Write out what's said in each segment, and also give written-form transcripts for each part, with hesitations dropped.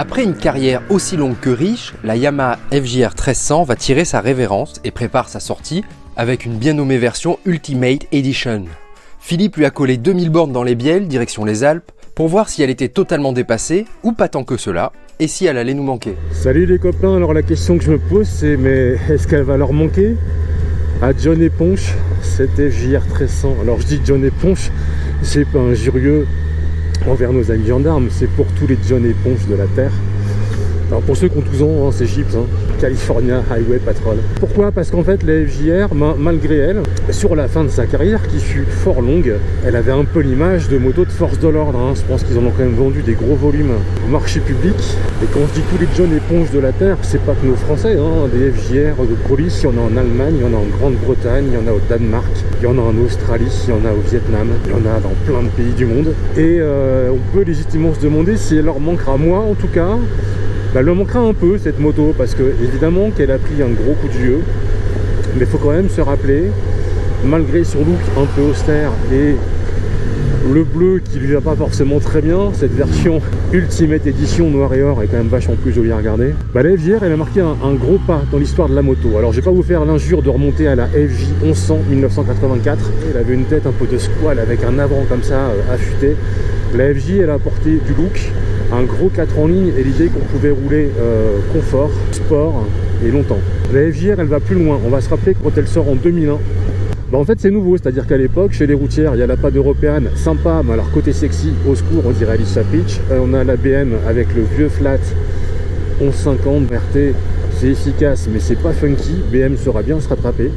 Après une carrière aussi longue que riche, la Yamaha FJR 1300 va tirer sa révérence et prépare sa sortie avec une bien nommée version Ultimate Edition. Philippe lui a collé 2000 bornes dans les bielles, direction les Alpes, pour voir si elle était totalement dépassée, ou pas tant que cela, et si elle allait nous manquer. Salut les copains, alors la question que je me pose c'est, mais est-ce qu'elle va leur manquer à John Éponche cette FJR 1300? Alors je dis John Éponche, c'est pas injurieux envers nos amis gendarmes, c'est pour tous les John Éponge de la Terre. Alors pour ceux qui ont 12 ans, hein, c'est Chips, hein. California Highway Patrol. Pourquoi? Parce qu'en fait la FJR, malgré elle, sur la fin de sa carrière, qui fut fort longue, elle avait un peu l'image de moto de force de l'ordre, hein. Je pense qu'ils en ont quand même vendu des gros volumes au marché public. Et quand je dis tous les John Éponge de la Terre, c'est pas que nos Français, hein. Des FJR de police, il y en a en Allemagne, il y en a en Grande-Bretagne, il y en a au Danemark, il y en a en Australie, il y en a au Vietnam, il y en a dans plein de pays du monde. Et on peut légitimement se demander si elle leur manquera. Moi en tout cas, elle me manquera un peu cette moto, parce que évidemment qu'elle a pris un gros coup de vieux, mais il faut quand même se rappeler, malgré son look un peu austère et le bleu qui lui va pas forcément très bien, cette version Ultimate Edition noir et or est quand même vachement plus jolie à regarder. La FJR elle a marqué un gros pas dans l'histoire de la moto. Alors je vais pas vous faire l'injure de remonter à la FJ 1100 1984, elle avait une tête un peu de squale avec un avant comme ça affûté. La FJ elle a apporté du look, un gros 4 en ligne et l'idée qu'on pouvait rouler confort, sport et longtemps. La FJR elle va plus loin, on va se rappeler que quand elle sort en 2001, en fait c'est nouveau, c'est-à-dire qu'à l'époque chez les routières il y a la PAD européenne sympa, mais alors côté sexy, au secours on dirait Alicia Peach. On a la BM avec le vieux flat 1150 RT, c'est efficace mais c'est pas funky, BM saura bien se rattraper.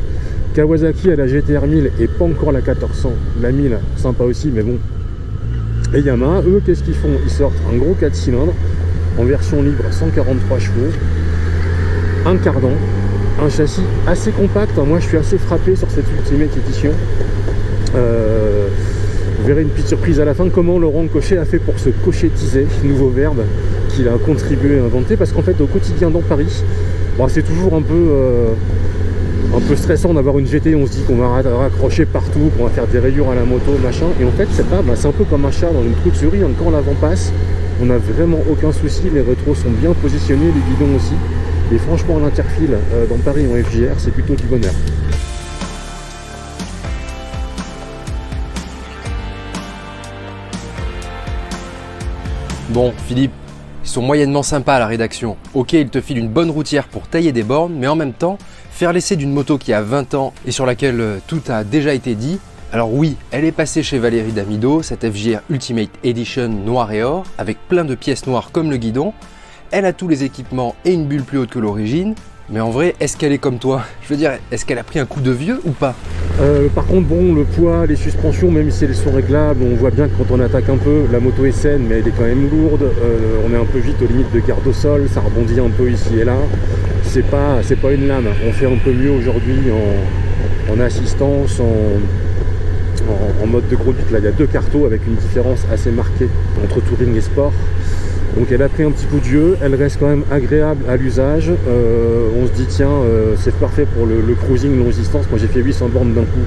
Kawasaki à la GTR 1000 et pas encore la 1400, la 1000 sympa aussi mais bon. Et Yamaha, eux, qu'est-ce qu'ils font? Ils sortent un gros 4 cylindres en version libre, 143 chevaux, un cardan, un châssis assez compact. Moi, je suis assez frappé sur cette Ultimate Edition. Vous verrez une petite surprise à la fin, comment Laurent Cochet a fait pour se cochettiser, nouveau verbe qu'il a contribué à inventer, parce qu'en fait, au quotidien dans Paris, c'est toujours un peu stressant d'avoir une GT, on se dit qu'on va raccrocher partout, qu'on va faire des rayures à la moto, machin, et en fait c'est pas, c'est un peu comme un chat dans une trou de souris, hein. Quand l'avant passe, on n'a vraiment aucun souci, les rétros sont bien positionnés, les guidons aussi, et franchement l'interfile dans Paris en FJR, c'est plutôt du bonheur. Bon, Philippe, ils sont moyennement sympas à la rédaction. Ok, ils te filent une bonne routière pour tailler des bornes, mais en même temps, faire l'essai d'une moto qui a 20 ans et sur laquelle tout a déjà été dit. Alors oui, elle est passée chez Valérie Damido, cette FJR Ultimate Edition noir et or, avec plein de pièces noires comme le guidon. Elle a tous les équipements et une bulle plus haute que l'origine. Mais en vrai, est-ce qu'elle est comme toi? Je veux dire, est-ce qu'elle a pris un coup de vieux ou pas? Par contre, bon, le poids, les suspensions, même si elles sont réglables, on voit bien que quand on attaque un peu, la moto est saine, mais elle est quand même lourde. On est un peu vite aux limites de garde au sol, ça rebondit un peu ici et là. C'est pas une lame. On fait un peu mieux aujourd'hui en assistance, en mode de conduite. Là, il y a deux cartos avec une différence assez marquée entre touring et sport. Donc elle a pris un petit coup de vieux, elle reste quand même agréable à l'usage. On se dit tiens, c'est parfait pour le cruising longue distance. Moi j'ai fait 800 bornes d'un coup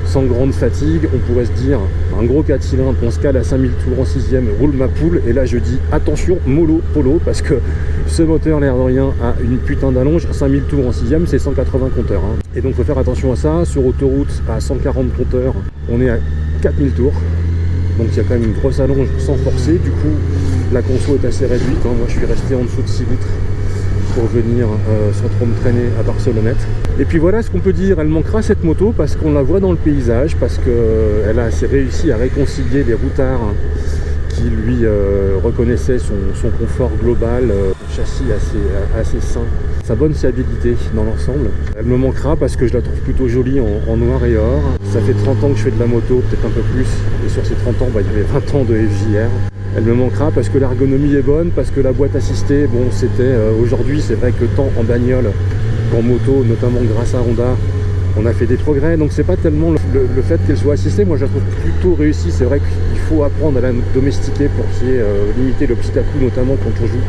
sans grande fatigue. On pourrait se dire un gros 4 cylindres, on se cale à 5000 tours en 6ème, roule ma poule. Et là je dis attention, mollo, polo, parce que ce moteur l'air de rien a une putain d'allonge. 5000 tours en 6ème, c'est 180 compteurs, hein. Et donc faut faire attention à ça. Sur autoroute à 140 compteurs, on est à 4000 tours. Donc il y a quand même une grosse allonge sans forcer. Du coup la conso est assez réduite, hein. Moi je suis resté en dessous de 6 litres pour venir sans trop me traîner à Barcelonnette. Et puis voilà ce qu'on peut dire, elle manquera cette moto parce qu'on la voit dans le paysage, parce qu'elle a assez réussi à réconcilier les routards qui lui reconnaissaient son confort global, châssis assez sain, sa bonne fiabilité dans l'ensemble. Elle me manquera parce que je la trouve plutôt jolie en noir et or. Ça fait 30 ans que je fais de la moto, peut-être un peu plus, et sur ces 30 ans, il y avait 20 ans de FJR. Elle me manquera parce que l'ergonomie est bonne, parce que la boîte assistée, bon c'était aujourd'hui, c'est vrai que tant en bagnole qu'en moto, notamment grâce à Honda, on a fait des progrès, donc c'est pas tellement le fait qu'elle soit assistée, moi je la trouve plutôt réussie. C'est vrai qu'il faut apprendre à la domestiquer pour limiter le petit à-coup, notamment quand on joue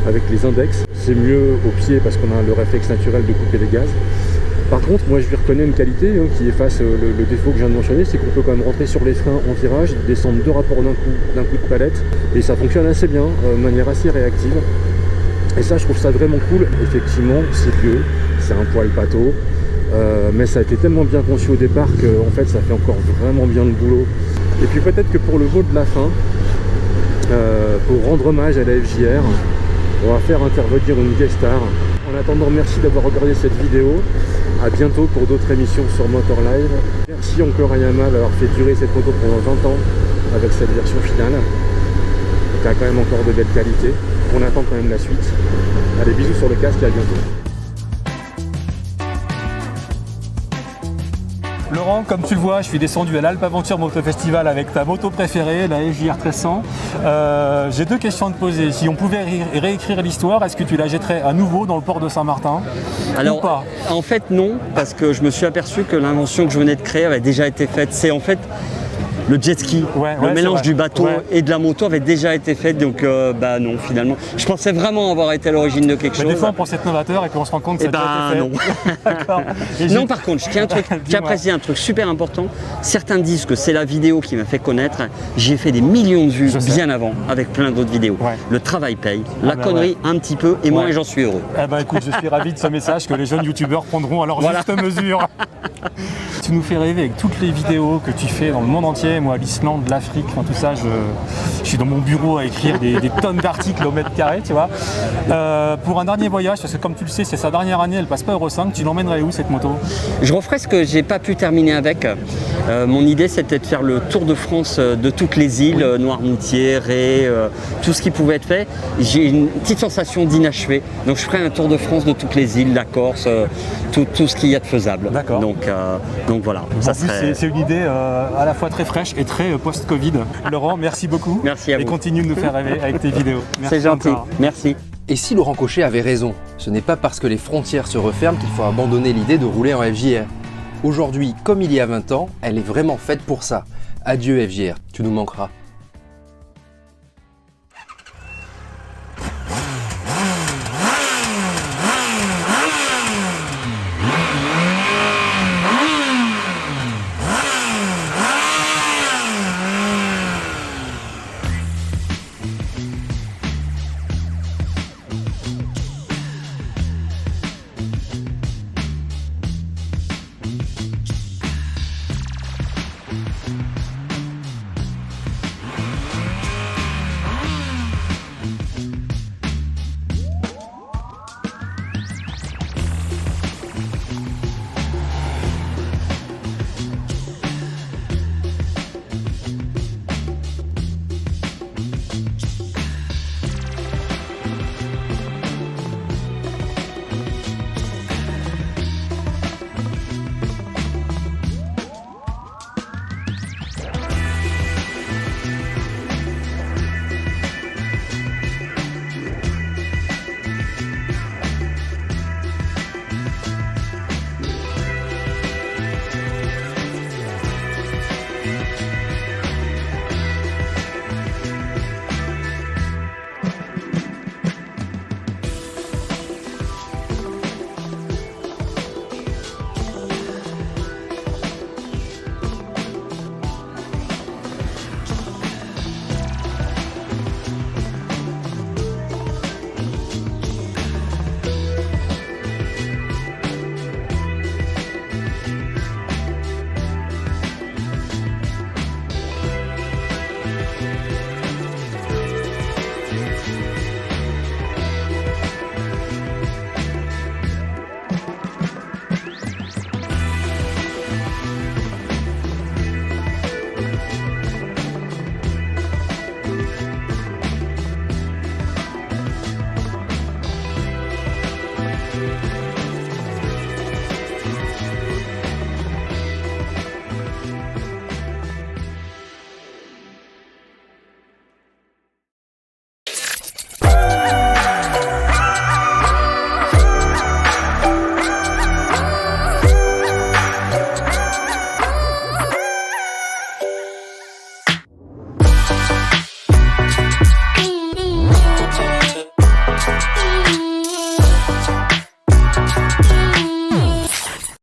avec les index. C'est mieux au pied parce qu'on a le réflexe naturel de couper les gaz. Par contre, moi je lui reconnais une qualité qui efface le défaut que je viens de mentionner, c'est qu'on peut quand même rentrer sur les freins en virage, descendre 2 rapports d'un coup de palette, et ça fonctionne assez bien, de manière assez réactive. Et ça, je trouve ça vraiment cool. Effectivement, c'est vieux, c'est un poil pâteau, mais ça a été tellement bien conçu au départ que en fait, ça fait encore vraiment bien le boulot. Et puis peut-être que pour le mot de la fin, pour rendre hommage à la FJR, on va faire intervenir une guest star. En attendant, merci d'avoir regardé cette vidéo. À bientôt pour d'autres émissions sur Motor Live. Merci encore à Yamaha d'avoir fait durer cette moto pendant 20 ans avec cette version finale, qui a quand même encore de belles qualités. On attend quand même la suite. Allez, bisous sur le casque et à bientôt. Laurent, comme tu le vois, je suis descendu à l'Alpe Aventure Moto Festival avec ta moto préférée, la FJR 1300. J'ai 2 questions à te poser. Si on pouvait réécrire l'histoire, est-ce que tu la jetterais à nouveau dans le port de Saint-Martin? Alors, ou pas? en fait non, parce que je me suis aperçu que l'invention que je venais de créer avait déjà été faite. C'est en fait le jet ski, le mélange du bateau et de la moto avait déjà été fait, donc bah non finalement. Je pensais vraiment avoir été à l'origine de quelque chose. Des fois on pense être novateur et puis on se rend compte que ça a déjà été fait. D'accord. Non, par contre, je tiens à préciser un truc super important. Certains disent que c'est la vidéo qui m'a fait connaître. J'ai fait des millions de vues bien avant avec plein d'autres vidéos. Le travail paye, la connerie un petit peu et moi j'en suis heureux. Eh ben écoute, je suis ravi de ce message que les jeunes youtubeurs prendront à leur juste mesure. Tu nous fais rêver avec toutes les vidéos que tu fais dans le monde entier. Moi, l'Islande, l'Afrique, enfin, tout ça, je suis dans mon bureau à écrire des tonnes d'articles au mètre carré, tu vois. Pour un dernier voyage, parce que comme tu le sais, c'est sa dernière année, elle passe pas Euro 5, tu l'emmènerais où cette moto? Je referai ce que j'ai pas pu terminer avec. Mon idée, c'était de faire le tour de France de toutes les îles, Noirmoutier, Ré, tout ce qui pouvait être fait. J'ai une petite sensation d'inachevé. Donc je ferai un tour de France de toutes les îles, la Corse, tout ce qu'il y a de faisable. D'accord. Donc voilà. Ça serait... C'est une idée à la fois très fraîche et très post-Covid. Laurent, merci beaucoup. Merci à vous. Et continue de nous faire rêver avec tes vidéos. C'est gentil. Encore. Merci. Et si Laurent Cochet avait raison, ce n'est pas parce que les frontières se referment qu'il faut abandonner l'idée de rouler en FJR. Aujourd'hui, comme il y a 20 ans, elle est vraiment faite pour ça. Adieu FJR, tu nous manqueras.